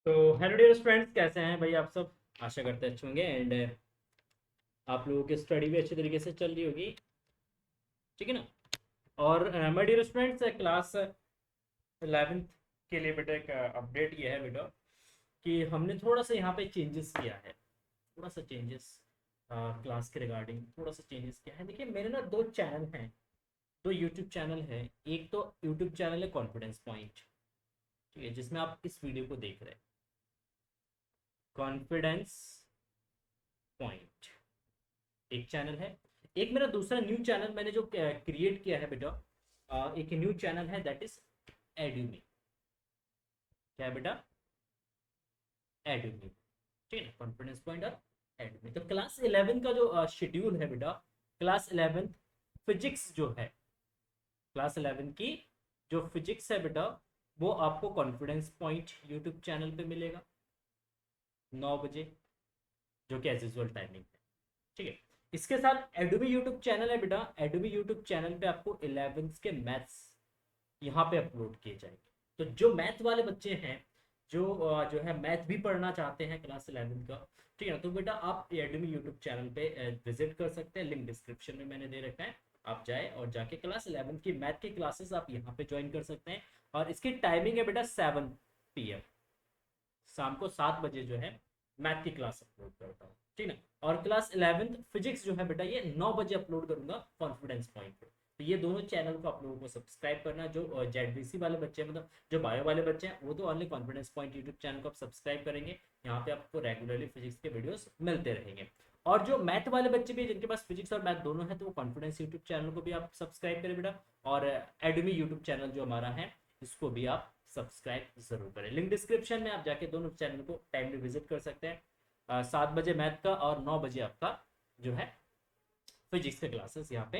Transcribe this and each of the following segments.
तो hello dear friends, कैसे हैं भाई आप सब। आशा करते हैं अच्छे होंगे एंड आप लोगों की स्टडी भी अच्छी तरीके से चल रही होगी। ठीक है ना। और my dear friends, class 11th के लिए बेटा एक अपडेट ये है बेटा कि हमने थोड़ा सा यहाँ पे चेंजेस किया है। थोड़ा सा चेंजेस क्लास के रिगार्डिंग थोड़ा सा चेंजेस किया है। देखिए, मेरे ना दो चैनल हैं, दो यूट्यूब चैनल है। एक तो यूट्यूब चैनल है कॉन्फिडेंस पॉइंट, ठीक है, जिसमें आप इस वीडियो को देख रहे हैं। कॉन्फिडेंस पॉइंट एक चैनल है। एक मेरा दूसरा न्यू चैनल मैंने जो क्रिएट किया है बेटा, एक न्यू चैनल है, दैट इज एड्यूमी। क्या है बेटा? एड्यूमी। ठीक है ना, कॉन्फिडेंस पॉइंट और एड्यूमी। तो क्लास 11 का जो शेड्यूल है बेटा, क्लास 11 फिजिक्स जो है, क्लास 11 की जो फिजिक्स है बेटा, वो आपको कॉन्फिडेंस पॉइंट यूट्यूब चैनल पे मिलेगा 9 बजे, जो कि एज यूजल टाइमिंग है। ठीक है। इसके साथ एडोबी यूट्यूब चैनल है बेटा। एडोबी यूट्यूब चैनल पे आपको 11th के मैथ्स यहाँ पे अपलोड किए जाएंगे। तो जो मैथ वाले बच्चे हैं, जो है मैथ भी पढ़ना चाहते हैं क्लास 11 का, ठीक है ना, तो बेटा आप एडोबी यूट्यूब चैनल पे विजिट कर सकते हैं। लिंक डिस्क्रिप्शन में मैंने दे रखा है। आप जाए और जाके क्लास 11 की मैथ की क्लासेस आप यहाँ पे ज्वाइन कर सकते हैं। और इसकी टाइमिंग है बेटा 7 PM, शाम को 7 बजे जो है मैथ की क्लास अपलोड करता हूँ। ठीक है। और क्लास 11th फिजिक्स जो है बेटा, ये 9 बजे अपलोड करूंगा कॉन्फिडेंस पॉइंट पे। तो ये दोनों चैनल को आप लोगों को सब्सक्राइब करना। जो जेडबीसी वाले बच्चे हैं, मतलब जो बायो वाले बच्चे हैं, वो तो only confidence point YouTube channel को आप सब्सक्राइब करेंगे। यहाँ पे आपको रेगुलरली फिजिक्स के वीडियोस मिलते रहेंगे। और जो मैथ वाले बच्चे भी, जिनके पास फिजिक्स और मैथ दोनों है, तो वो कॉन्फिडेंस यूट्यूब चैनल को भी आप सब्सक्राइब करें बेटा। और एडमी यूट्यूब चैनल जो हमारा है, इसको भी आप सब्सक्राइब जरूर करें। लिंक डिस्क्रिप्शन में आप जाके दोनों चैनल को टाइमली विजिट कर सकते हैं। 7 बजे मैथ का और 9 बजे आपका जो है फिजिक्स के क्लासेस यहाँ पे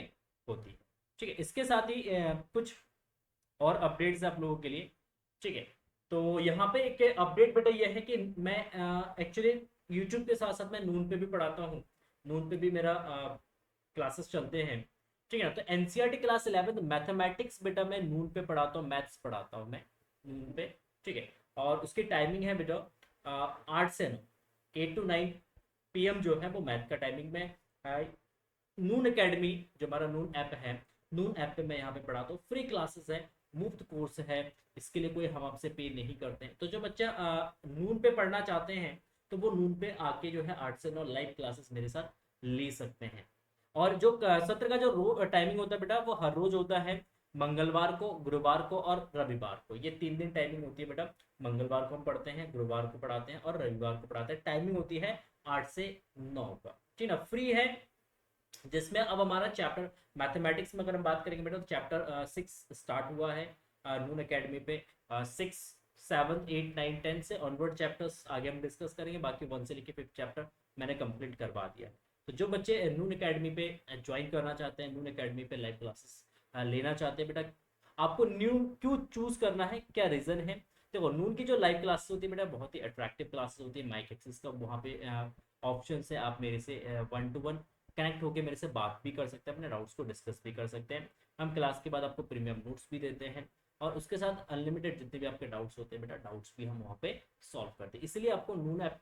होती है। ठीक है। इसके साथ ही कुछ और अपडेट्स आप लोगों के लिए। ठीक है। तो यहाँ पे एक अपडेट बेटा ये है कि मैं एक्चुअली यूट्यूब के साथ साथ मैं नून पे भी पढ़ाता हूँ। नून पे भी मेरा क्लासेस चलते हैं। ठीक है ना। तो एनसीईआरटी क्लास 11 मैथमेटिक्स बेटा मैं नून पे पढ़ाता हूँ, मैथ्स पढ़ाता हूँ मैं नून पे। ठीक है। और उसकी टाइमिंग है बेटा 8 से 9, 8 to 9 PM जो है वो मैथ का टाइमिंग में है। नून एकेडमी जो हमारा नून ऐप है, नून ऐप पे मैं यहाँ पे पढ़ाता हूँ। फ्री क्लासेस है, मुफ्त कोर्स है। इसके लिए कोई हम आपसे पे नहीं करते हैं। तो जो बच्चा नून पे पढ़ना चाहते हैं, तो वो नून पे आके जो है 8 से 9 लाइव क्लासेस मेरे साथ ले सकते हैं। और जो सत्र का जो टाइमिंग होता है बेटा, वो हर रोज होता है। मंगलवार को, गुरुवार को और रविवार को, ये 3 दिन टाइमिंग होती है बेटा। मंगलवार को हम पढ़ते हैं, गुरुवार को पढ़ाते हैं और रविवार को पढ़ाते हैं। टाइमिंग होती है 8 से 9 का। ठीक है ना, फ्री है। जिसमें अब हमारा चैप्टर मैथमेटिक्स में अगर हम बात करेंगे बेटा, तो चैप्टर 6 स्टार्ट हुआ है नून एकेडमी पे। 6 7 8 9 10 से ऑनवर्ड चैप्टर्स आगे हम डिस्कस करेंगे। बाकी 1 से लेकर 5th चैप्टर मैंने कंप्लीट करवा दिया है। तो जो बच्चे नून एकेडमी पे ज्वाइन करना चाहते हैं, नून एकेडमी पे लाइव क्लासेस लेना चाहते हैं बेटा, आपको न्यू क्यों चूज करना है, क्या रीजन है? देखो, नून की जो लाइव क्लासेस होती है बेटा, बहुत ही अट्रैक्टिव क्लासेस होती है। माइक एक्सेस का वहाँ पे ऑप्शन है, आप मेरे से 1 to 1 कनेक्ट होकर मेरे से बात भी कर सकते हैं, अपने डाउट्स को डिस्कस भी कर सकते हैं। हम क्लास के बाद आपको प्रीमियम नोट्स भी देते हैं। और उसके साथ अनलिमिटेड जितने भी आपके डाउट्स होते हैं बेटा, डाउट्स भी हम वहाँ पे सॉल्व करते हैं। इसलिए आपको नून ऐप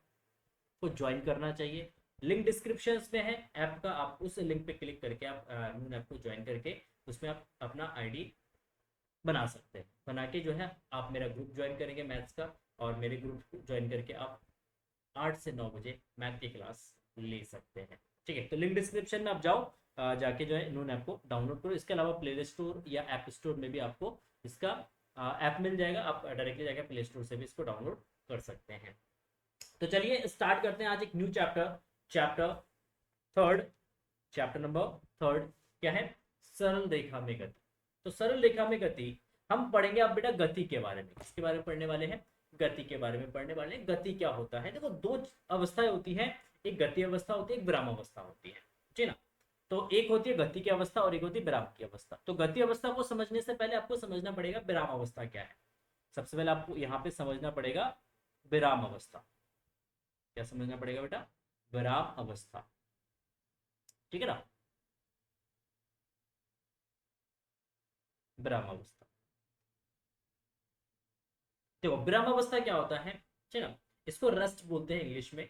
को ज्वाइन करना चाहिए। लिंक डिस्क्रिप्शन में है ऐप का, आप उस लिंक पे क्लिक करके आप नून ऐप को ज्वाइन करके उसमें आप अपना आईडी बना सकते हैं। बना के जो है आप मेरा ग्रुप ज्वाइन करेंगे मैथ्स का, और मेरे ग्रुप ज्वाइन करके आप 8 से 9 बजे मैथ की क्लास ले सकते हैं। ठीक है। तो लिंक डिस्क्रिप्शन में आप जाओ, जाके जो है नून ऐप को डाउनलोड करो। इसके अलावा प्ले स्टोर या ऐप स्टोर में भी आपको इसका ऐप मिल जाएगा। आप डायरेक्टली जाकर प्ले स्टोर से भी इसको डाउनलोड कर सकते हैं। तो चलिए स्टार्ट करते हैं आज एक new chapter, chapter third. Chapter number third क्या है? सरल रेखा में गति। तो सरल रेखा में गति हम पढ़ेंगे अब बेटा गति के बारे में। किसके बारे में पढ़ने वाले हैं? गति के बारे में पढ़ने वाले हैं। गति क्या होता है? देखो, दो अवस्थाएं होती है, एक गति अवस्था होती है, एक विराम अवस्था होती है। जी ना। तो एक होती है गति की अवस्था और एक होती है विराम की अवस्था। तो गति अवस्था को समझने से पहले आपको समझना पड़ेगा विराम अवस्था क्या है। सबसे पहले आपको यहाँ पे समझना पड़ेगा विराम अवस्था। क्या समझना पड़ेगा बेटा? विराम अवस्था। ठीक है ना, विराम अवस्था। देखो, विराम अवस्था क्या होता है? ठीक है ना। इसको रस्ट बोलते हैं इंग्लिश में,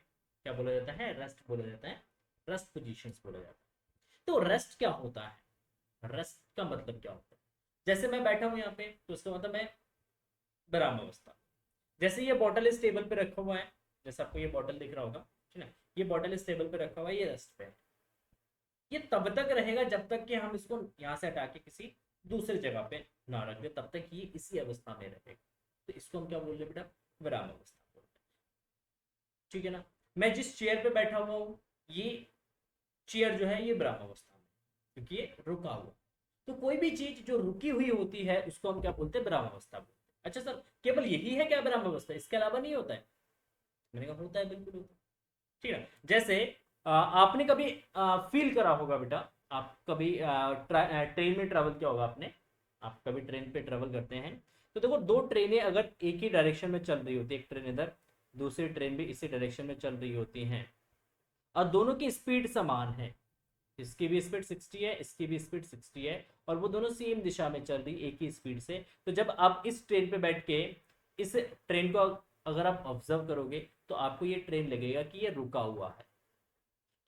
क्या बोला जाता है, रस्ट बोला जाता है, रस्ट पोजीशंस बोला जाता है। तो रस्ट क्या होता है, रस्ट का मतलब क्या होता है, जैसे मैं बैठा हूं यहाँ पे तो उसका मतलब मैं विराम अवस्था। जैसे ये बॉटल इस टेबल पे रखा हुआ है, जैसे आपको ये बॉटल दिख रहा होगा, ठीक है, ये बॉटल इस टेबल पे रखा हुआ है, ये रेस्ट पे है। ये तब तक रहेगा जब तक कि हम इसको यहाँ से हटा के किसी दूसरी जगह पे ना रख दे, तब तक ये इसी अवस्था में रहेगा। तो इसको हम क्या बोल रहे हैं बेटा, विराम अवस्था बोलते हैं। ठीक है ना। मैं जिस चेयर पे बैठा हुआ हूँ, ये चेयर जो है ये विराम अवस्था में, क्योंकि ये रुका हुआ। तो कोई भी चीज जो रुकी हुई होती है उसको हम क्या बोलते हैं, विराम अवस्था बोलते हैं। अच्छा सर, केवल यही है क्या विराम अवस्था, इसके अलावा नहीं होता है? मैंने कहा होता है, बिल्कुल होता है। ठीक है। जैसे आपने कभी फील करा होगा बेटा, आप कभी ट्रेन में ट्रेवल किया होगा आपने, आप कभी ट्रेन पे ट्रेवल करते हैं, तो देखो दो ट्रेनें अगर एक ही डायरेक्शन में चल रही होती है, एक ट्रेन इधर, दूसरी ट्रेन भी इसी डायरेक्शन में चल रही होती हैं, और दोनों की स्पीड समान है, इसकी भी स्पीड 60 है, इसकी भी स्पीड 60 है, और वो दोनों सेम दिशा में चल रही एक ही स्पीड से, तो जब आप इस ट्रेन पे बैठ के इस ट्रेन को अगर आप ऑब्जर्व करोगे तो आपको ये ट्रेन लगेगा कि ये रुका हुआ है।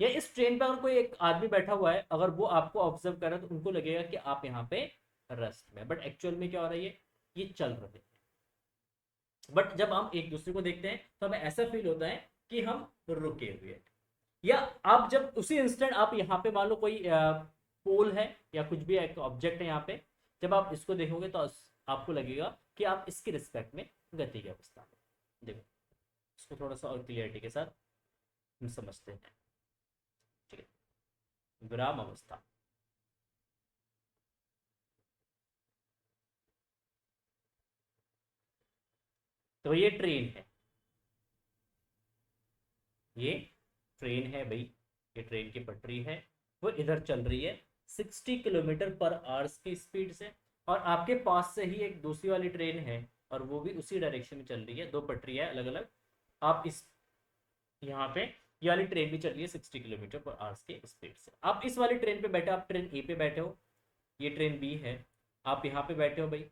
या इस ट्रेन पर अगर कोई एक आदमी बैठा हुआ है, अगर वो आपको ऑब्जर्व कर रहा है तो उनको लगेगा कि आप यहाँ पे रेस्ट में, बट एक्चुअल में क्या हो रहा है, ये चल रहे हैं। बट जब हम एक दूसरे को देखते हैं तो हमें ऐसा फील होता है कि हम रुके हुए हैं। या आप जब उसी इंस्टेंट आप यहाँ पे मान लो कोई पोल है या कुछ भी एक ऑब्जेक्ट है यहाँ पे, जब आप इसको देखोगे तो आपको लगेगा कि आप इसके रिस्पेक्ट में गति की अवस्था में। देखो इसको थोड़ा सा और क्लियरिटी के साथ हम समझते हैं। ठीक है, विराम अवस्था। तो ये ट्रेन है, ये ट्रेन है भाई, ये ट्रेन की पटरी है, वो इधर चल रही है 60 किलोमीटर पर आवर्स की स्पीड से, और आपके पास से ही एक दूसरी वाली ट्रेन है और वो भी उसी डायरेक्शन में चल रही है, दो पटरियां अलग अलग। आप इस यहाँ पे ये वाली ट्रेन भी चल रही है 60 किलोमीटर पर आवर्स के स्पीड से, आप इस वाली ट्रेन पे बैठे, आप ट्रेन ए पे बैठे हो, ये ट्रेन बी है, आप यहाँ पे बैठे हो भाई,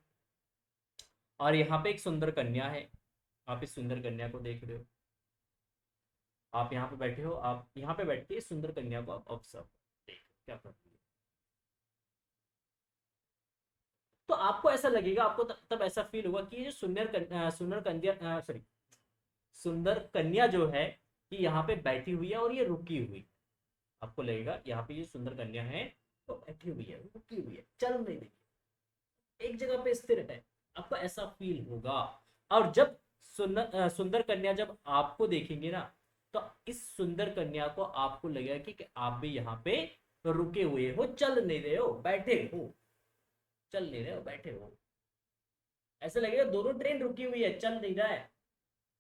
और यहाँ पे एक सुंदर कन्या है, आप इस सुंदर कन्या को देख रहे हो, आप यहाँ पे बैठे हो, आप यहाँ पे बैठ के इस सुंदर कन्या को आप ऑब्जर्व देख क्या कर रही है। तो आपको ऐसा लगेगा, आपको तब ऐसा फील होगा कि ये जो सुंदर कन्या सॉरी सुंदर कन्या जो है ये यहाँ पे बैठी हुई है और ये रुकी हुई है। आपको लगेगा यहाँ पे ये सुंदर कन्या है तो बैठी हुई है, रुकी हुई है, चल नहीं रही, एक जगह पे स्थिर है, आपको ऐसा फील होगा। और जब सुंदर कन्या जब आपको देखेंगे ना, तो इस सुंदर कन्या को आपको लगेगा कि आप भी यहाँ पे रुके हुए हो, चल नहीं रहे हो, बैठे हो, चल नहीं रहे हो, बैठे हो। ऐसा लगेगा दोनों ट्रेन रुकी हुई है, चल नहीं रहा है।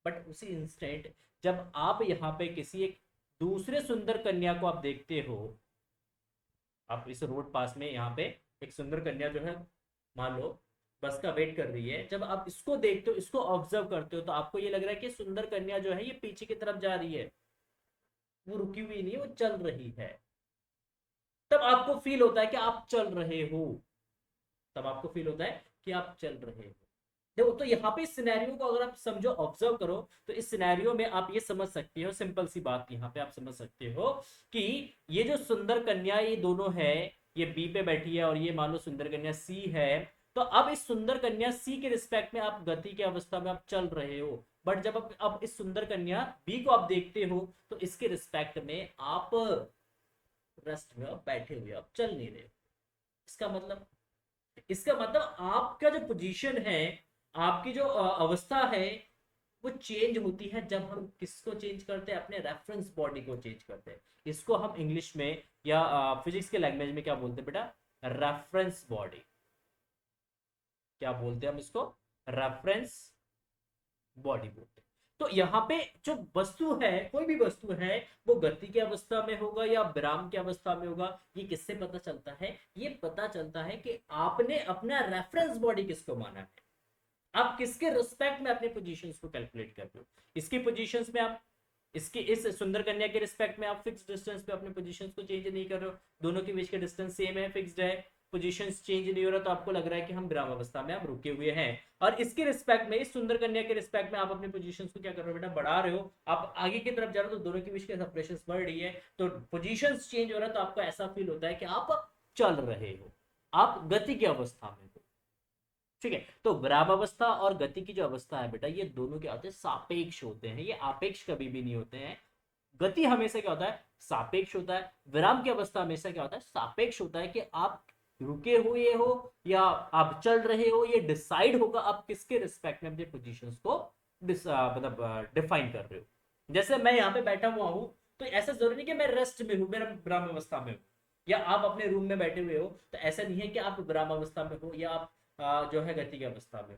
बट उसी इंस्टेंट जब आप यहाँ पे किसी एक दूसरे सुंदर कन्या को आप देखते हो, आप इस रोड पास में यहाँ पे एक सुंदर कन्या जो है मान लो बस का वेट कर रही है, जब आप इसको देखते हो, इसको ऑब्जर्व करते हो, तो आपको ये लग रहा है कि सुंदर कन्या जो है ये पीछे की तरफ जा रही है, वो रुकी हुई नहीं है, वो चल रही है। तब आपको फील होता है कि आप चल रहे हो, तब आपको फील होता है कि आप चल रहे हो। देखो तो यहाँ पे इस सिनेरियो को अगर आप समझो, ऑब्जर्व करो, तो इस सिनेरियो में आप ये समझ सकते हो, सिंपल सी बात यहाँ पे आप समझ सकते हो कि ये जो सुंदर कन्या ये दोनों है, ये बी पे बैठी है और ये मान लो सुंदर कन्या सी है, तो अब इस सुंदर कन्या सी के रिस्पेक्ट में आप गति की अवस्था में आप चल रहे हो। बट जब आप अब इस सुंदर कन्या बी को आप देखते हो तो इसके रिस्पेक्ट में आप रेस्ट में आप बैठे हुए, आप चल नहीं रहे। इसका मतलब, इसका मतलब आपका जो पोजीशन है, आपकी जो अवस्था है, वो चेंज होती है जब हम किसको चेंज करते हैं, अपने रेफरेंस बॉडी को चेंज करते हैं। इसको हम इंग्लिश में या फिजिक्स के लैंग्वेज में क्या बोलते हैं बेटा, रेफरेंस बॉडी। क्या बोलते हैं हम इसको, रेफरेंस बॉडी बोलते हैं। तो यहाँ पे जो वस्तु है, कोई भी वस्तु है, वो गति की अवस्था में होगा या विराम की अवस्था में होगा, ये किससे पता चलता है, ये पता चलता है कि आपने अपना रेफरेंस बॉडी किसको माना है, आप किसके रिस्पेक्ट में अपने पोजीशंस को कैलकुलेट कर रहे हो। इसकी पोजीशंस में आप, इसकी इस सुंदर कन्या के रिस्पेक्ट में आप फिक्स डिस्टेंस पे अपने पोजीशंस को चेंज नहीं कर रहे हो, दोनों के बीच का डिस्टेंस सेम है, फिक्स्ड है। पोजीशंस चेंज नहीं हो रहा, तो आपको लग रहा है कि हम विराम अवस्था में आप रुके हुए हैं। और इसके रिस्पेक्ट में, इस सुंदर कन्या के रिस्पेक्ट में आप अपनी पोजीशंस को क्या कर रहे हो बेटा, बढ़ा रहे हो, आप आगे की तरफ जा रहे हो, तो दोनों के बीच की सेपरेशन बढ़ रही है, तो पोजीशंस चेंज हो रहा है, तो आपको ऐसा फील होता है कि आप चल रहे हो, आप गति की अवस्था में हो। ठीक है, तो विराम अवस्था और गति की जो अवस्था है बेटा, ये दोनों क्या होते हैं, सापेक्ष होते हैं, ये आपेक्ष कभी भी नहीं होते हैं। गति हमेशा क्या होता है, सापेक्ष होता है। विराम की अवस्था हमेशा क्या होता है, सापेक्ष होता है, कि आप रुके हुए हो या आप चल रहे हो, ये डिसाइड होगा आप किसके रिस्पेक्ट में अपने पोजीशंस को मतलब डिफाइन कर रहे हो। जैसे मैं यहाँ पे बैठा हुआ हूँ, तो ऐसा जरूरी नहीं कि मैं रेस्ट में हूँ, मेरा विराम अवस्था में हूँ, या आप अपने रूम में बैठे हुए हो, तो ऐसा नहीं है कि आप विराम अवस्था में हो या आप जो है गति की अवस्था में।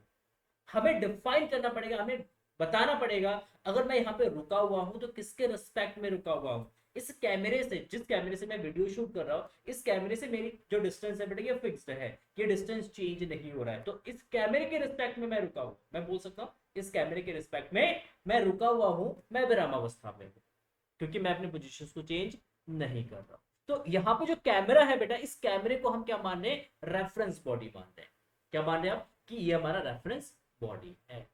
हमें डिफाइन करना पड़ेगा, हमें बताना पड़ेगा, अगर मैं यहाँ पे रुका हुआ हूं तो किसके रिस्पेक्ट में रुका हुआ हूं। इस कैमरे से, जिस कैमरे से मैं वीडियो शूट कर रहा हूँ, इस कैमरे से मेरी जो डिस्टेंस है बेटा, ये फिक्स्ड है, ये डिस्टेंस चेंज नहीं हो रहा है, तो इस कैमरे के रिस्पेक्ट में मैं रुका हूं, मैं बोल सकता हूँ इस कैमरे के रिस्पेक्ट में मैं रुका हुआ हूं, मैं विराम अवस्था में हूं, क्योंकि मैं अपने पोजीशन को चेंज नहीं कर रहा। तो यहाँ पे जो कैमरा है बेटा, इस कैमरे को हम क्या मान रहे हैं, रेफरेंस बॉडी मान रहे हैं। क्या मान रहे हैं आप, कि ये हमारा रेफरेंस बॉडी है।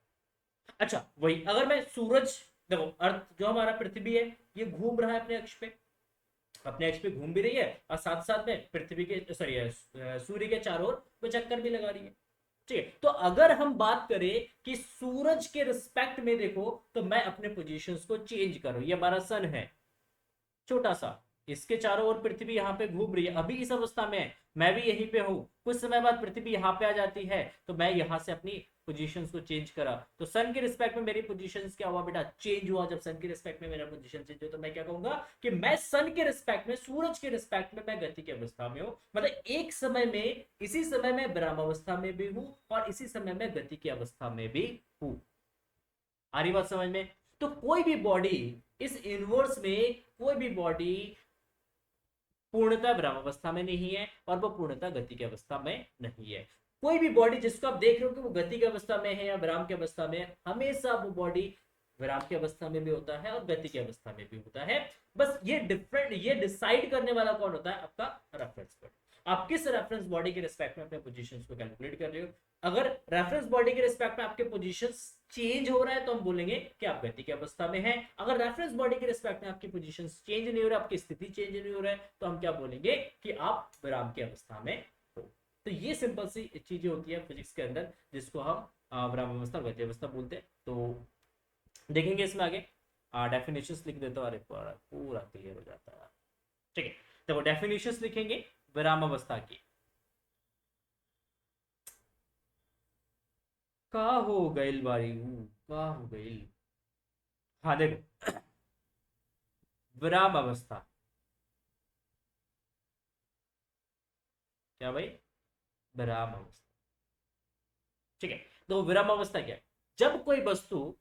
अच्छा, वही अगर मैं सूरज, देखो अर्थ जो हमारा पृथ्वी है, ये घूम रहा है अपने अक्ष पे, अपने अक्ष पे घूम भी रही है, और साथ साथ में पृथ्वी के सॉरी सूर्य के चारों ओर वो चक्कर भी लगा रही है। ठीक है, तो अगर हम बात करें कि सूरज के रिस्पेक्ट में देखो, तो मैं अपने पोजीशंस को चेंज करूं, ये हमारा सन है छोटा सा, इसके चारों ओर पृथ्वी यहाँ पे घूम रही है, अभी इस अवस्था में है, मैं भी यहीं पे हूं, कुछ समय बाद पृथ्वी यहाँ पे आ जाती है, तो मैं यहाँ से अपनी पोजीशंस को चेंज करा, तो सन के रिस्पेक्ट में मेरी पोजीशंस क्या हुआ बेटा, चेंज हुआ। जब सन के रिस्पेक्ट में मेरा पोजीशन चेंज हुआ, तो मैं क्या कहूंगा कि मैं सन के रिस्पेक्ट में, सूरज के रिस्पेक्ट में मैं गति की अवस्था में हूं, मतलब एक समय में, इसी समय में विराम अवस्था में भी हूं, और इसी समय में गति की अवस्था में भी हूं। आ रही बात समझ में। तो कोई भी बॉडी, इस यूनिवर्स में कोई भी बॉडी पूर्णतः विराम अवस्था में नहीं है, और वो पूर्णतः गति की अवस्था में नहीं है। कोई भी बॉडी जिसको आप देख रहे हो कि वो गति की अवस्था में है या विराम की अवस्था में, हमेशा वो बॉडी विराम की अवस्था में भी होता है और गति की अवस्था में भी होता है। बस ये डिफरेंट, ये डिसाइड करने वाला कौन होता है, आपका रेफरेंस बॉडी। आप किस रेफरेंस बॉडी के रिस्पेक्ट में अपने पोजीशंस को कैलकुलेट कर रहे हो। अगर रेफरेंस बॉडी के रिस्पेक्ट में आपके पोजीशंस चेंज हो रहा है, तो हम बोलेंगे कि आप गति की अवस्था में हैं। अगर रेफरेंस बॉडी के रिस्पेक्ट में आपकी पोजीशंस चेंज नहीं हो रहा, आपकी स्थिति चेंज नहीं हो रहा है, तो हम क्या बोलेंगे कि आप विराम की अवस्था में हो। तो ये सिंपल सी चीजें होती है फिजिक्स के अंदर, जिसको हम विराम अवस्था, गति अवस्था बोलते हैं। तो देखेंगे इसमें आगे, डेफिनेशंस लिख देता हूँ, पूरा क्लियर हो जाता है। ठीक है, तो डेफिनेशंस लिखेंगे विराम अवस्था की। का हो गइल बारी, का हो गइल। हाँ देखो, विराम अवस्था क्या भाई, विराम अवस्था। ठीक है, तो विराम अवस्था क्या है, जब कोई वस्तु,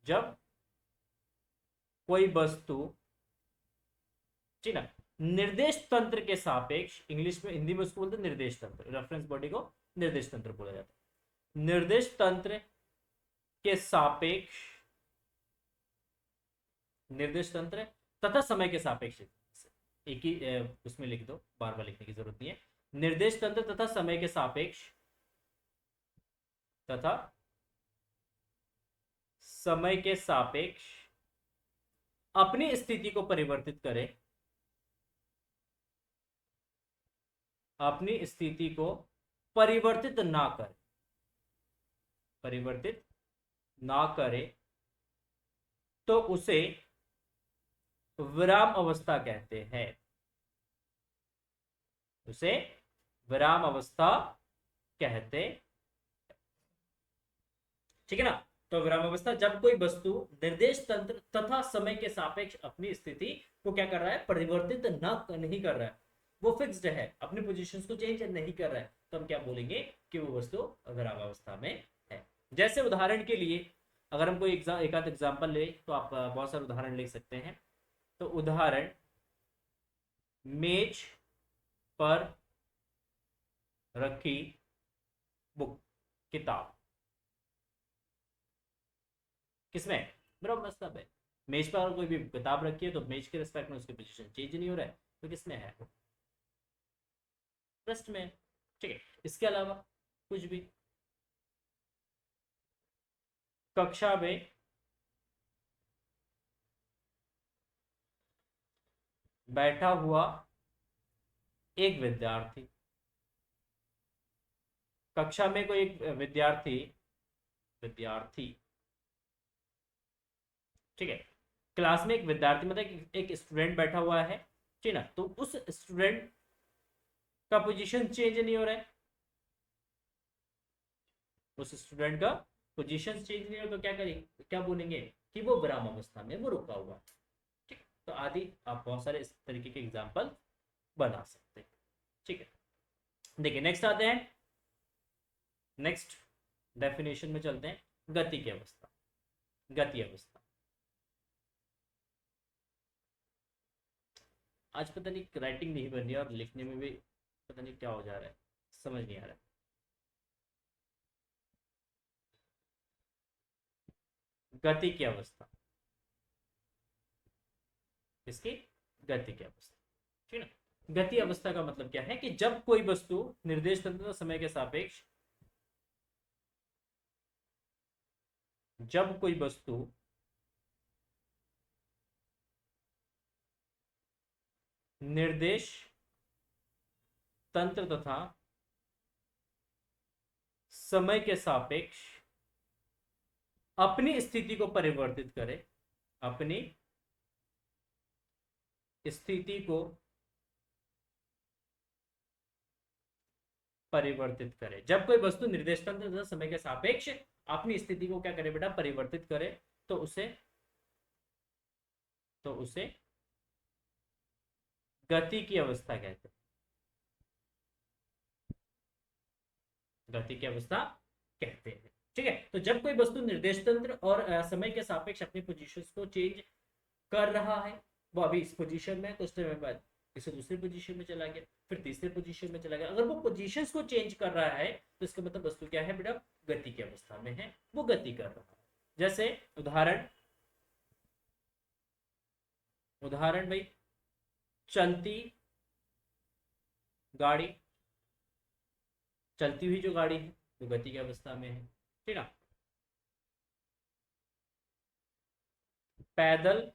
जब कोई वस्तु, ठीक ना, निर्देश तंत्र के सापेक्ष, इंग्लिश में, हिंदी में उसको बोलते हैं निर्देश तंत्र, रेफरेंस बॉडी को निर्देश तंत्र बोला जाता है। निर्देश तंत्र के सापेक्ष, निर्देश तंत्र तथा समय के सापेक्ष, एक ही उसमें लिख दो, बार बार लिखने की जरूरत नहीं है। निर्देश तंत्र तथा समय के सापेक्ष, तथा समय के सापेक्ष अपनी स्थिति को परिवर्तित करें, अपनी स्थिति को परिवर्तित ना करें, परिवर्तित ना करे, तो उसे विराम अवस्था कहते हैं, उसे विराम अवस्था कहते। ठीक है ना, तो विराम अवस्था जब कोई वस्तु निर्देश तंत्र तथा समय के सापेक्ष अपनी स्थिति को क्या कर रहा है, परिवर्तित नहीं कर रहा है, वो फिक्स्ड है, अपनी पोजीशंस को चेंज नहीं कर रहा है, तो हम क्या बोलेंगे कि वो वस्तु विराम अवस्था में है। जैसे उदाहरण के लिए, अगर हम कोई एक आध एग्जाम्पल ले, तो आप बहुत सारे उदाहरण लिख सकते हैं। तो उदाहरण, मेज पर रखी बुक, किताब, किसमें, विराम अवस्था में। मेज पर अगर कोई भी किताब रखी है, तो मेज के रिस्पेक्ट में उसकी पोजीशन चेंज नहीं हो रहा है, तो किसमें है, रेस्ट में है, ठीक है। इसके अलावा कुछ भी, कक्षा में बैठा हुआ एक विद्यार्थी, कक्षा में कोई एक विद्यार्थी, विद्यार्थी, ठीक है। क्लास में एक विद्यार्थी मतलब एक स्टूडेंट बैठा हुआ है, ठीक है ना, तो उस स्टूडेंट का पोजीशन चेंज नहीं हो रहा है, उस स्टूडेंट का पोजीशन चेंज नहीं हो रहा, तो क्या करेंगे, क्या बोलेंगे कि वो विराम अवस्था में वो रुका हुआ, ठीक। तो आदि आप बहुत सारे इस तरीके के एग्जाम्पल बना सकते हैं, ठीक है। देखिए नेक्स्ट आते हैं, नेक्स्ट डेफिनेशन में चलते हैं, गति की अवस्था, गति अवस्था। आज पता नहीं राइटिंग नहीं बन रही है और लिखने में भी पता नहीं क्या हो जा रहा है, समझ नहीं आ रहा है। गति की अवस्था, इसकी गति की अवस्था, ठीक है ना। गति अवस्था का मतलब क्या है कि जब कोई वस्तु निर्देश तंत्र समय के सापेक्ष, जब कोई वस्तु निर्देश तंत्र तथा समय के सापेक्ष अपनी स्थिति को परिवर्तित करे, अपनी स्थिति को परिवर्तित करे, जब कोई वस्तु निर्देश तंत्र तथा समय के सापेक्ष अपनी स्थिति को क्या करे बेटा, परिवर्तित करे, तो उसे गति की अवस्था कहते हैं, गति की अवस्था कहते हैं, ठीक है। तो जब कोई वस्तु निर्देश तंत्र और समय के सापेक्ष अपनी पोजीशंस को चेंज कर रहा है, वो अभी इस पोजीशन में, कुछ समय बाद इसे दूसरी पोजीशन में चला गया, फिर तीसरे पोजीशन में चला गया, अगर वो पोजीशंस को चेंज कर रहा है तो इसका मतलब वस्तु क्या है बेटा, गति की अवस्था में है, वो गति कर रहा है। जैसे उदाहरण, उदाहरण भाई, चलती गाड़ी, चलती हुई जो गाड़ी है वो गति की अवस्था में है, ठीक है। पैदल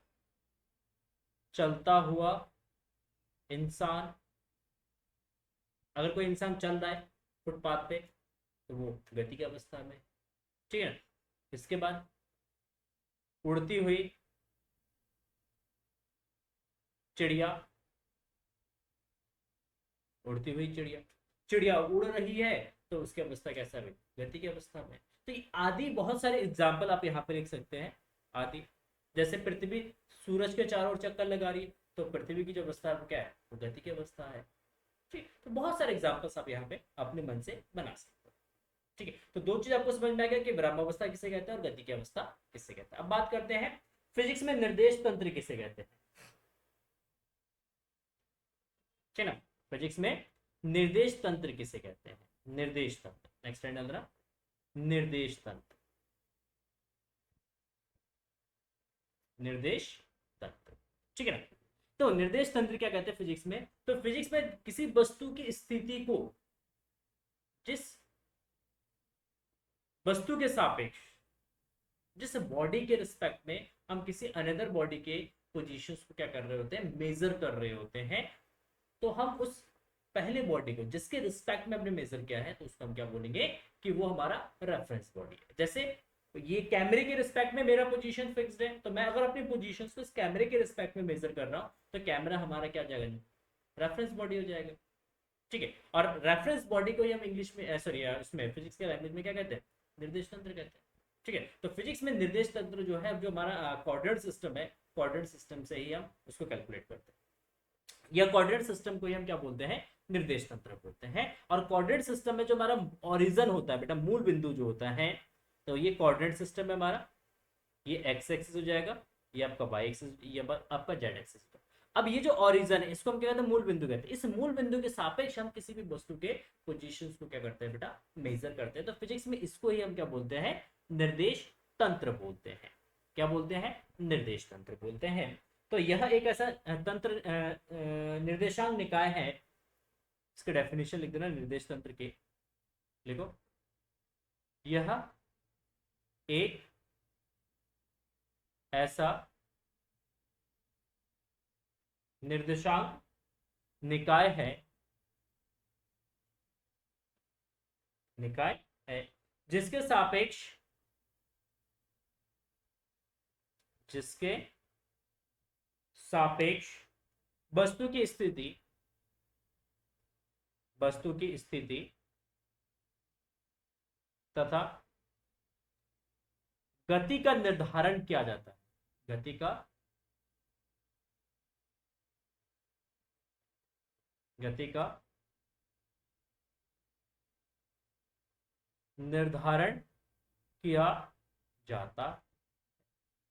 चलता हुआ इंसान, अगर कोई इंसान चल रहा है फुटपाथ पे तो वो गति की अवस्था में, ठीक है। इसके बाद उड़ती हुई चिड़िया, उड़ती हुई चिड़िया, चिड़िया उड़ रही है तो उसकी अवस्था कैसा है, गति की अवस्था में। तो आदि बहुत सारे एग्जाम्पल आप यहाँ पे लिख सकते हैं, आदि। जैसे पृथ्वी सूरज के चारों ओर चक्कर लगा रही है तो पृथ्वी की जो अवस्था है वो क्या है, वो गति की अवस्था है, ठीक। तो बहुत सारे एग्जाम्पल्स आप यहाँ पे अपने मन से बना सकते हो, ठीक है। तो दो चीज आपको समझ में आ गया कि विराम अवस्था किसे कहते हैं और गति की अवस्था किसे कहते हैं। अब बात करते हैं फिजिक्स में निर्देश तंत्र किसे कहते हैं, ठीक है ना। फिजिक्स में निर्देश तंत्र किसे कहते हैं, निर्देश तंत्र, नेक्स्ट लाइन निर्देश तंत्र, निर्देश तंत्र, ठीक है ना। तो निर्देश तंत्र क्या कहते हैं फिजिक्स में, तो फिजिक्स में किसी वस्तु की स्थिति को जिस वस्तु के सापेक्ष, जिस बॉडी के रिस्पेक्ट में हम किसी अनदर बॉडी के पोजीशंस को क्या कर रहे होते हैं, मेजर कर रहे होते हैं, तो हम उस पहले बॉडी को जिसके रिस्पेक्ट में हमने मेजर किया है तो उसको हम क्या बोलेंगे कि वो हमारा रेफरेंस बॉडी है। जैसे ये कैमरे के रिस्पेक्ट में मेरा पोजीशन फिक्स्ड है, तो मैं अगर अपनी पोजीशंस को इस कैमरे के रिस्पेक्ट में मेजर कर रहा हूं तो कैमरा हमारा क्या जाएगा, रेफरेंस बॉडी हो जाएगा, ठीक है। और रेफरेंस बॉडी को ही हम इंग्लिश में सॉरी इसमें फिजिक्स के लैंग्वेज में क्या कहते हैं, निर्देश तंत्र कहते हैं, ठीक है। तो फिजिक्स में निर्देश तंत्र जो है, जो हमारा कोऑर्डिनेट सिस्टम है, कोऑर्डिनेट सिस्टम से ही हम उसको कैलकुलेट करते हैं, या कोऑर्डिनेट सिस्टम को ही हम क्या बोलते हैं, निर्देश तंत्र बोलते हैं। और कोऑर्डिनेट सिस्टम में जो हमारा ओरिजिन होता है बेटा, मूल बिंदु जो होता है, तो ये कोऑर्डिनेट सिस्टम है हमारा, ये एक्स एक्सिस हो जाएगा, ये आपका वाई एक्सिस, ये आपका जेड एक्सिस। अब ये जो ओरिजिन है इसको हम क्या कहते हैं, मूल बिंदु कहते हैं। इस मूल बिंदु के सापेक्ष हम किसी भी वस्तु के पोजीशंस को क्या करते हैं बेटा, मेजर करते हैं। तो फिजिक्स में इसको ही हम क्या बोलते हैं, निर्देश तंत्र बोलते हैं। क्या बोलते हैं, निर्देश तंत्र बोलते हैं। तो यह एक ऐसा तंत्र निर्देशांक निकाय है इसका डेफिनेशन लिख देना निर्देश तंत्र के, लिखो यह एक ऐसा निर्देशांक निकाय है, निकाय है जिसके सापेक्ष, जिसके सापेक्ष वस्तु की स्थिति, वस्तु की स्थिति तथा गति का निर्धारण किया जाता है, गति का, गति का निर्धारण किया जाता।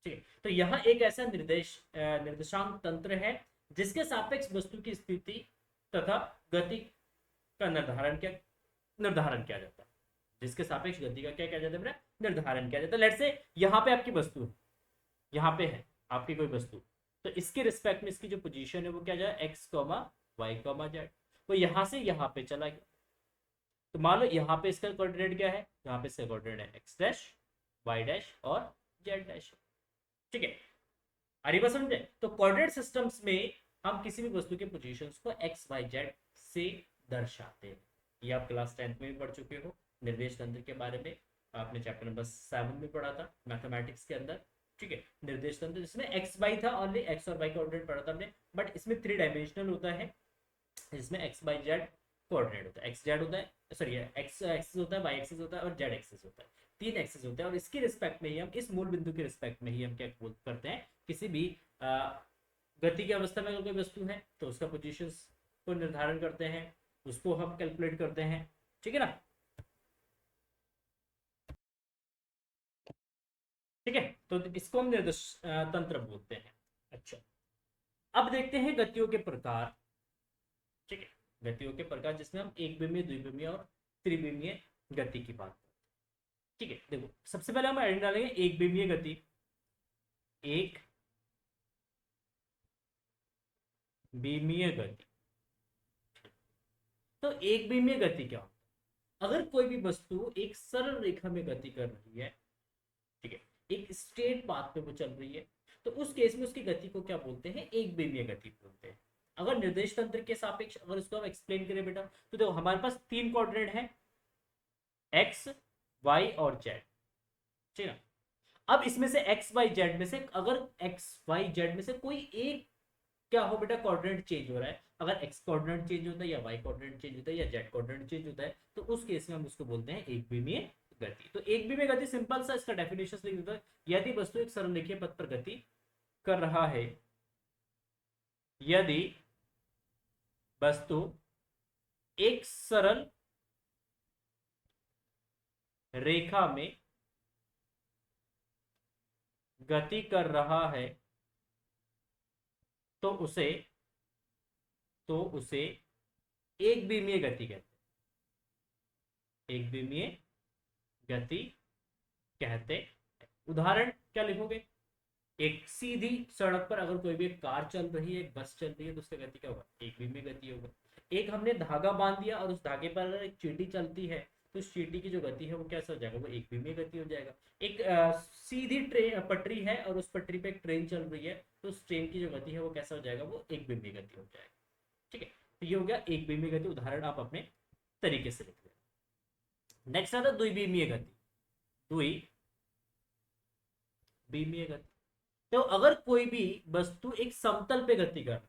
ठीक है, तो यह एक ऐसा निर्देशांक तंत्र है जिसके सापेक्ष वस्तु की स्थिति तथा गति का निर्धारण किया जाता है, जिसके सापेक्ष गति का क्या किया जाता है, निर्धारण किया जाता है। लेट्स से यहाँ पे आपकी वस्तु है, यहाँ पे है आपकी कोई वस्तु, तो इसके रिस्पेक्ट में इसकी जो पोजीशन है वो क्या जाए, x comma y comma z. तो यहाँ से यहाँ पे चला गया, तो मान लो यहाँ पे इसका कोऑर्डिनेट क्या है, यहाँ पे इसका कोऑर्डिनेट है एक्स डैश, वाई डैश और जेड डैश। ठीक है, अरे बस समझे। तो कोऑर्डिनेट सिस्टम्स में हम किसी भी वस्तु के पोजीशंस को एक्स वाई जेड से दर्शाते हैं। ये आप क्लास 10th में भी पढ़ चुके हो, निर्देश तंत्र के बारे में आपने चैप्टर नंबर 7 में पढ़ा था मैथमेटिक्स के अंदर। ठीक है, निर्देश तंत्र जिसमें एक्स वाई था, ओनली एक्स और वाई कोऑर्डिनेट पढ़ा था हमने, बट इसमें 3 डायमेंशनल होता है, जिसमें एक्स वाई जेड कोऑर्डिनेट होता है, एक्स जेड होता है, सॉरी एक्स एक्सिस होता है, वाई एक्सिस होता है और जेड एक्सिस होता है, 3 एक्सिस होते हैं। और इसकी रिस्पेक्ट में ही हम, इस मूल बिंदु के रिस्पेक्ट में ही हम क्या करते हैं, किसी भी गति की अवस्था में अगर कोई वस्तु है तो उसका पोजीशंस को निर्धारण करते हैं, उसको हम कैलकुलेट करते हैं। ठीक है ना, ठीक है, तो इसको हम निर्देश तंत्र बोलते हैं। अच्छा, अब देखते हैं गतियों के प्रकार। ठीक है, गतियों के प्रकार जिसमें हम एक बिंदीय, द्विबिंदीय और त्रिबिंदीय गति की बात करते हैं। ठीक है, देखो सबसे पहले हम ऐड डालेंगे एक बिंदीय गति, एक बिंदीय गति। तो एक बिंदीय गति क्या होता है, अगर कोई भी वस्तु एक सरल रेखा में गति कर रही है, ठीक है, एक स्ट्रेट पाथ पे वो चल रही है, तो उस केस में उसकी गति को क्या बोलते हैं, एक बिंदीय गति बोलते हैं। अगर निर्देश तंत्र के सापेक्ष अगर उसको हम एक्सप्लेन करें बेटा, तो देखो हमारे पास 3 कोऑर्डिनेट है, एक्स वाई और जेड। ठीक है, अब इसमें से एक्स वाई जेड में से अगर एक्स वाई जेड में से कोई एक क्या हो बेटा, कोऑर्डिनेट चेंज हो रहा है, अगर एक्स कोऑर्डिनेट चेंज होता है या वाई कोऑर्डिनेट चेंज होता है या जेड कोऑर्डिनेट चेंज होता है, तो उस केस में हम उसको बोलते हैं एक विमीय गति। तो एक विमीय गति सिंपल सा इसका डेफिनेशन लिख देता है, यदि वस्तु एक सरल रेखीय पथ पर गति कर रहा है, यदि वस्तु एक सरल रेखा में गति कर रहा है, तो उसे एक विमीय गति कहते हैं, एक विमीय गति कहते हैं। उदाहरण क्या लिखोगे, एक सीधी सड़क पर अगर कोई भी एक कार चल रही है, एक बस चल रही है, तो उसकी गति क्या होगा, एक विमीय गति होगा। एक हमने धागा बांध दिया और उस धागे पर अगर एक चींटी चलती है, तो उस चींटी की जो गति है वो कैसा हो जाएगा, वो एक विमीय गति हो जाएगा। एक सीधी ट्रेन पटरी है और उस पटरी पे एक ट्रेन चल रही है, तो उस ट्रेन की जो गति है वो कैसा हो जाएगा, वो एक विमीय गति हो जाएगा। ठीक है, तो ये हो गया एक विमीय गति, उदाहरण आप अपने तरीके से लिख लें। नेक्स्ट आता है द्विविमीय गति, द्विविमीय गति। तो अगर कोई भी वस्तु एक समतल पे गति कर रहा है,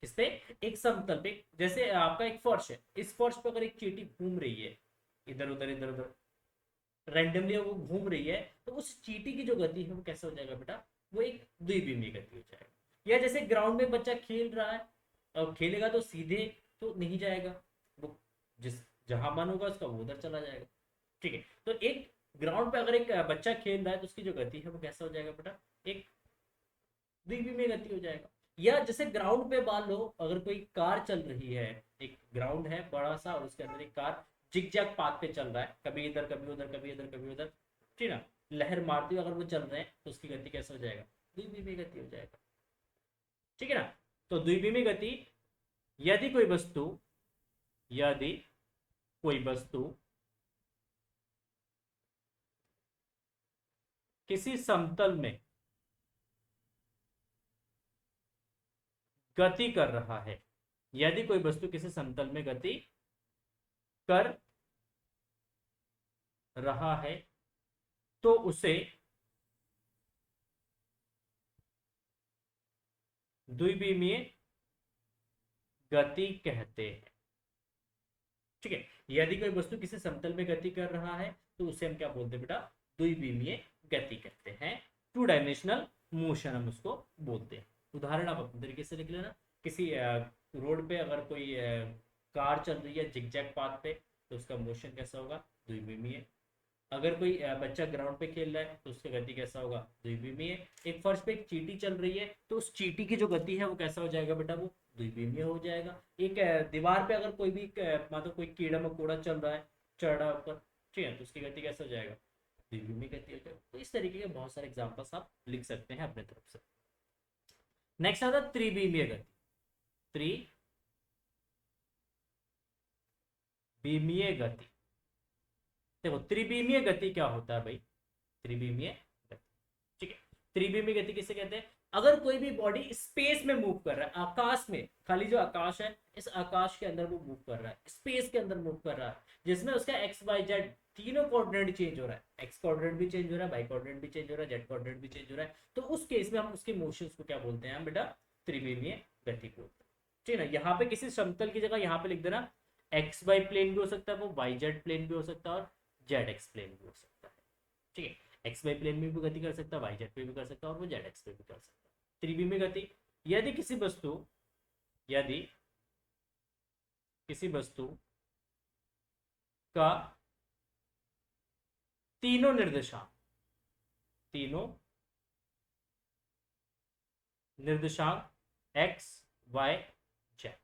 इस पे एक समतल पे, जैसे आपका एक फर्श है, इस फर्श पे अगर एक चींटी घूम रही है, इधर उधर रैंडमली वो घूम रही है, तो उस चींटी की जो गति है वो कैसा हो जाएगा बेटा, वो एक द्विविमीय गति हो जाएगा। या जैसे ग्राउंड में बच्चा खेल रहा है, और खेलेगा तो सीधे तो नहीं जाएगा, वो जिस जहां मन होगा उसका वो उधर चला जाएगा। ठीक है, तो एक ग्राउंड पे अगर एक बच्चा खेल रहा है, तो उसकी जो गति है वो कैसा हो जाएगा बेटा, एक द्विविमीय गति हो जाएगा। या जैसे ग्राउंड पे मान लो अगर कोई कार चल रही है, एक ग्राउंड है बड़ा सा और उसके अंदर एक कार जिगजैग पाथ पे चल रहा है, कभी इधर कभी उधर कभी इधर कभी उधर, ठीक है ना, लहर मारते हुए अगर वो चल रहे हैं, तो उसकी गति कैसे हो जाएगा, द्विविमीय गति हो जाएगा। ठीक है ना, तो द्विविमीय गति, यदि कोई वस्तु यदि कोई वस्तु किसी समतल में गति कर रहा है, यदि कोई वस्तु किसी समतल में गति कर रहा है तो उसे द्विविमीय गति कहते हैं। ठीक है, यदि कोई वस्तु किसी समतल में गति कर रहा है तो उसे हम क्या बोलते हैं बेटा, द्विविमीय गति कहते हैं। टू डायमेंशनल मोशन हम उसको बोलते हैं। उदाहरण आप अपने तरीके से लिख लेना। किसी रोड पे अगर कोई कार चल रही है जिगजैग पाथ पे तो उसका मोशन कैसा होगा, द्विविमीय। अगर कोई बच्चा ग्राउंड पे खेल रहा है तो उसकी गति कैसा होगा, द्विविमीय। एक फर्श पे एक चींटी चल रही है तो उस चींटी की जो गति है वो कैसा हो जाएगा बेटा, वो द्विविमीय हो जाएगा। एक दीवार पे अगर कोई भी मतलब कोई कीड़ा मकोड़ा चल रहा है, चढ़ रहा है ऊपर, ठीक है, तो उसकी गति कैसा हो जाएगा, द्विविमीय गति हो जाएगा। तो इस तरीके के बहुत सारे एग्जाम्पल्स आप लिख सकते हैं अपने तरफ से। नेक्स्ट आता है त्रिविमीय गति। त्रिविमीय गति, देखो त्रिविमीय गति क्या होता है भाई, त्रिविमीय गति, ठीक है। त्रिविमीय गति किसे कहते हैं, अगर कोई भी बॉडी स्पेस में मूव कर रहा है, आकाश में, खाली जो आकाश है इस आकाश के अंदर वो मूव कर रहा है, स्पेस के अंदर मूव कर रहा है, जिसमें उसका एक्स वाई जेड तीनों कोऑर्डिनेट चेंज हो रहा है, एक्स कोऑर्डिनेट भी चेंज हो रहा है, वाई कोऑर्डिनेट भी चेंज हो रहा है, जेड कोऑर्डिनेट भी चेंज हो रहा है, तो उस केस में हम उसके मोशंस को क्या बोलते हैं, हम बेटा त्रिविमीय गति बोलते हैं। ठीक है ना, यहाँ पे किसी समतल की जगह यहाँ पे लिख देना एक्स वाई प्लेन भी हो सकता है, वो वाई जेड प्लेन भी हो सकता है और जेड एक्स प्लेन भी हो सकता है। ठीक है, एक्स वाई प्लेन में भी गति कर सकता है, वाई जेड पे भी कर सकता है और वो जेड एक्स पे भी कर सकता है। त्रिविमीय गति, यदि किसी वस्तु का तीनों निर्देशांक x y z,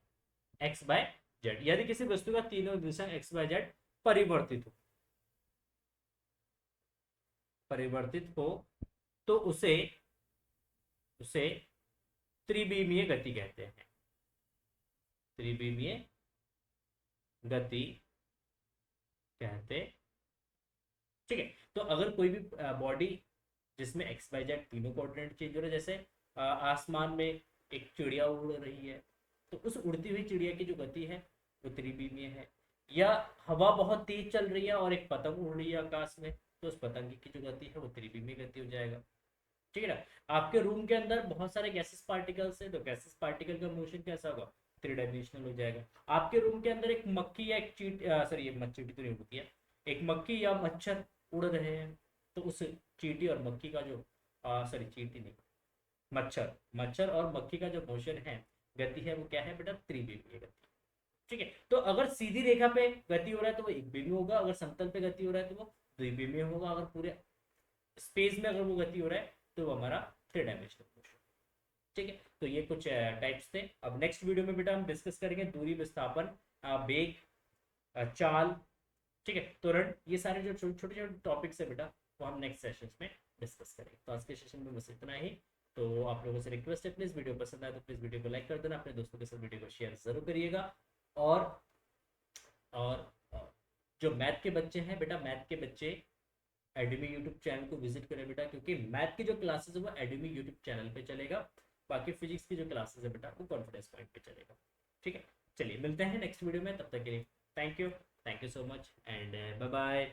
x y z, यदि किसी वस्तु का तीनों निर्देशांक एक्स वाई जेड परिवर्तित हो तो उसे त्रिविमीय गति कहते हैं। त्रिविमीय गति कहते, ठीक है। तो अगर कोई भी बॉडी जिसमें एक्स वाई जेड तीनों कोऑर्डिनेट चेंज हो रहे हैं, जैसे आसमान में एक चिड़िया उड़ रही है तो उस उड़ती हुई चिड़िया की जो गति है वो त्रिविमीय है, या हवा बहुत तेज चल रही है और एक पतंग उड़ रही है आकाश में तो उस पतंग की जो गति है वो त्रिविमीय गति हो जाएगा। ठीक है ना, आपके रूम के अंदर बहुत सारे गैसेस पार्टिकल्स है तो गैसेस पार्टिकल का मोशन कैसा होगा, थ्री डायमेंशनल हो जाएगा। आपके रूम के अंदर एक मक्खी या एक सॉरी ये चींटी तो नहीं होती है, एक मक्खी या मच्छर उड़ रहे हैं तो उस चींटी और मक्खी का जो सॉरी चींटी नहीं, मच्छर और मक्खी का जो मोशन है, गति है, वो क्या है बेटा, त्रिविमीय गति। ठीक है, तो अगर सीधी रेखा पे गति हो रहा है तो वो एक विमीय होगा, अगर समतल पे गति हो रहा है तो वो द्विविमीय होगा, अगर पूरे स्पेस में अगर वो गति हो रहा है तो वो हमारा थ्री डायमेंशनल मोशन। ठीक है, तो ये कुछ टाइप्स थे। अब नेक्स्ट वीडियो में बेटा हम डिस्कस करेंगे दूरी विस्थापन, वेग, चाल, ठीक है, त्वरण, ये सारे जो छोटे छोटे टॉपिक्स है बेटा वो हम नेक्स्ट सेशंस में डिस्कस करेंगे। तो आज के सेशन में बस इतना ही। तो आप लोगों से रिक्वेस्ट है, प्लीज वीडियो पसंद आए तो प्लीज वीडियो को लाइक कर देना, अपने दोस्तों के साथ वीडियो को शेयर जरूर करिएगा। और जो मैथ के बच्चे हैं बेटा, मैथ के बच्चे एडमी यूट्यूब चैनल को विजिट करें बेटा, क्योंकि मैथ की जो क्लासेस है वो एडमी यूट्यूब चैनल पे चलेगा, बाकी फिजिक्स की जो क्लासेस है बेटा वो कॉन्फिडेंस पॉइंट पे चलेगा। ठीक है, चलिए मिलते हैं नेक्स्ट वीडियो में, तब तक के लिए thank you so much and bye bye.